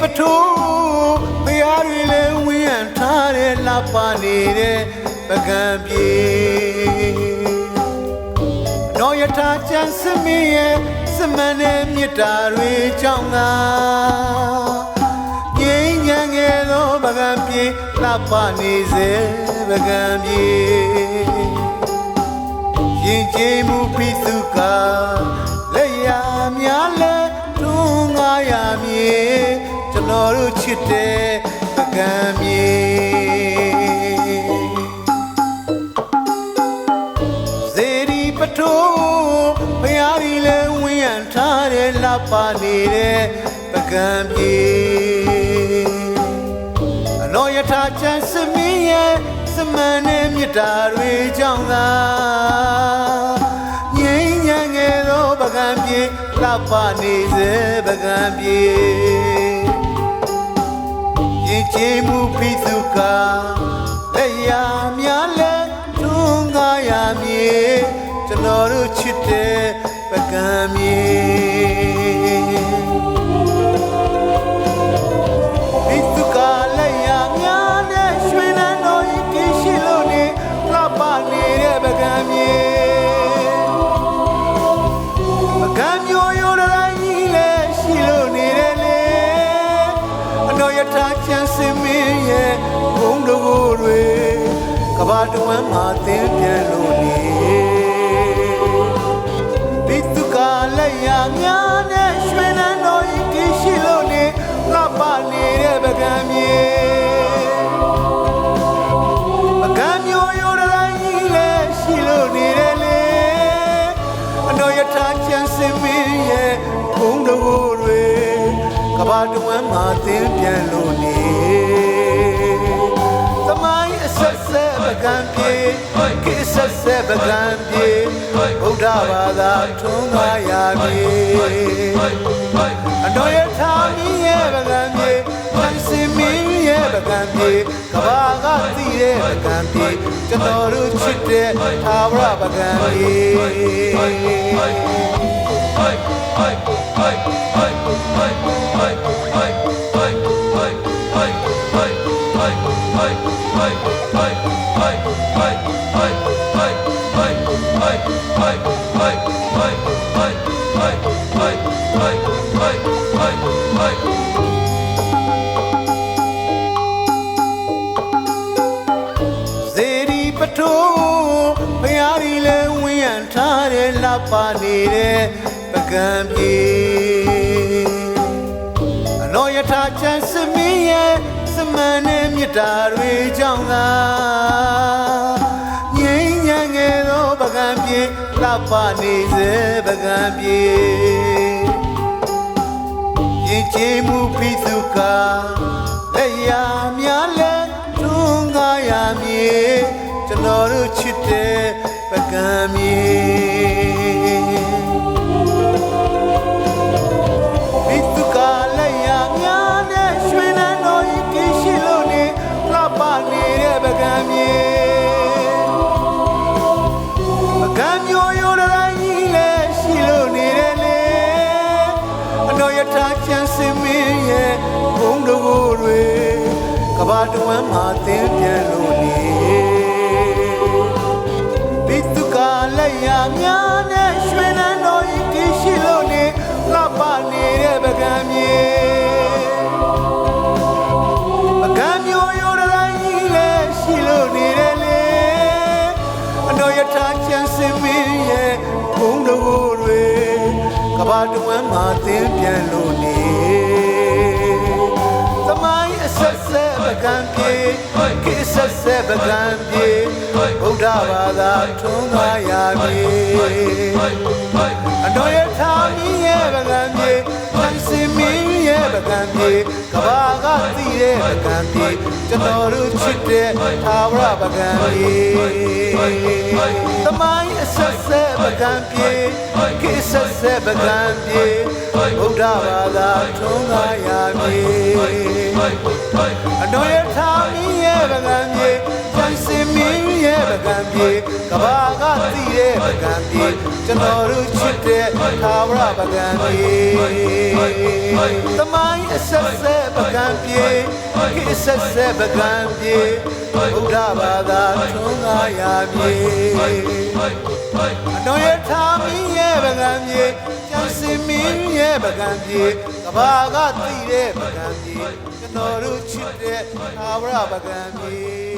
ပထိုးဖရာတွေလည်းဝင်းရံထားတဲ့လှပနေတဲ့ပကံပြေတော်ယထာကျန်စမင်းရဲ့စမန်တဲ့မြတ်တာတွေကြောင့်သာငြိမ်းချမ်းခဲ့သောပကံပြေလှပနေစေပကံပြေရင်ကျေးမှုပိစုကလက်ရများလဲတွန်းငါရမြေကျွန်တော်တို့ချစ်တဲ့ပကံမြေစေဒီပထိုးဖရာကြီးလဲဝင်းရံထားတဲ့လှပနေတဲ့ပကံပြေအလောယထာချမ်းစမင်းရဲ့စမန်နဲ့မြတ်တာတွေကြောင့်သာငြိမ်းချမ်းခဲ့သောပကံပြေလှပနေစေပကံပြေရင်ကျေးမှုပိစုကလက်ရများလဲတွန်းကားရမြေကျွန်တော်တို့ချစ်တဲ့ပကံမြေပိစုကလက်ရများနဲ့ရွှေနန်းတော်ကြီးကင်းရှိလို့နေလှပနေတဲ့ပကံမြေပကံမျိုးရိုးတိုင်းကြီးလဲရှိလို့နေတယ်လေအတော်ယထာချမ်းစင်မင်းရဲ့ဘုံတော်တွေကဘာတဝမ်းမှာသင်ပြန်လို့နေပိစုကလက်ရများနဲ့ရွှေနန်းတော်ကြီးကင်းရှိလို့နေလှပနေတဲ့ပကံမြေပကံမျိုးရိုးတိုင်းကြီးလဲရှိလို့နေတယ်လေအတော်ယထာချမ်းစင်မင်းရဲ့ဘုံတော်တွေကဘာတဝမ်းမှာသင်ပြန်လို့နေသမိုင်းအဆက်ဆက်ပကံပြေကိဆက်ဆက်ပကံပြေဗုဒ္ဓဘာသာထွန်းကားရမြေအတော်ယထာမင်းရဲ့ပကံပြေချမ်းစင်မင်းရဲ့ပကံပြေကဘာကသိတဲ့ပကံပြေကျွန်တော်တို့ချစ်တဲ့သာဝရပကံပြေစေဒီပထိုးဖရာကြီးလဲဝင်းရံထားတဲ့လှပနေတဲ့ပကံပြေအလောယထာချမ်းစမင်းရဲ့စမန်နဲ့မြတ်တာတွေကြောင့်သာငြိမ်းချမ်းခဲ့သောပကံပြေလှပနေစေပကံပြေရင်ကျေးမှုပိစုကလက်ရများလဲတွန်းကားရမြေကျွန်တော်တို့ချစ်တဲ့ပကံမြေပိစုကလက်ရများနဲ့ရွှေနန်းတော်ကြီးကင်းရှိလို့နေလှပနေတဲ့ပကံမြေပကံမျိုးရိုးတိုင်းကြီးလဲရှိလို့နေတယ်လေအတော်ယထာချမ်းစင်မင်းရဲ့ဘုံတော်တွေကဘာတဝမ်းမှာသင်ပြန်လို့နေပိစုကလက်ရများနဲ့ရွှေနန်းတော်ကြီးကင်းရှိလို့နေလှပနေတဲ့ပကံမြေပကံမျိုးရိုးတိုင်းကြီးလဲရှိလို့နေတယ်လေအတော်ယထာချမ်းစင်မင်းရဲ့ဘုံတော်တွေကဘာတဝမ်းမှာသင်ပြန်လို့နေသမိုင်းအဆက်ဆက်ပကံပြေကိဆက်ဆက်ပကံပြေဗုဒ္ဓဘာသာထွန်းကားရမြေအတော်ယထာမင်းရဲ့ပကံပြေချမ်းစင်မင်းရဲ့ပကံပြေကဘာကသိတဲ့ပကံပြေကျွန်တော်တို့ချစ်တဲ့သာဝရပကံပြေသမိုင်းအဆက်ဆက်ပကံပြေကိဆက်ဆက်ပကံပြေဗုဒ္ဓဘာသာထွန်းကားရမြေအတော်ယထာမင်းရဲ့ပကံပြေချမ်းစင်မင်းရဲ့ပ ပကံပြေကဘာကသိတဲ့ပကံပြေကျွန်တော်တို့ချစ်တဲ့သာဝရပကံပြေသမိုင်းအဆက်ဆက်ပကံပြေကိအဆက်ဆက်ပကံပြေဗုဒ္ဓဘာသာထွန်းကားရာမြေအတော်ရထားမင်းရဲ့ပကံပြေကျန်စင်မင်းရဲ့ပကံပြေကဘာကသိတဲ့ပကံပြေကျွန်တော်တို့ချစ်တဲ့သာဝရပကံပြေ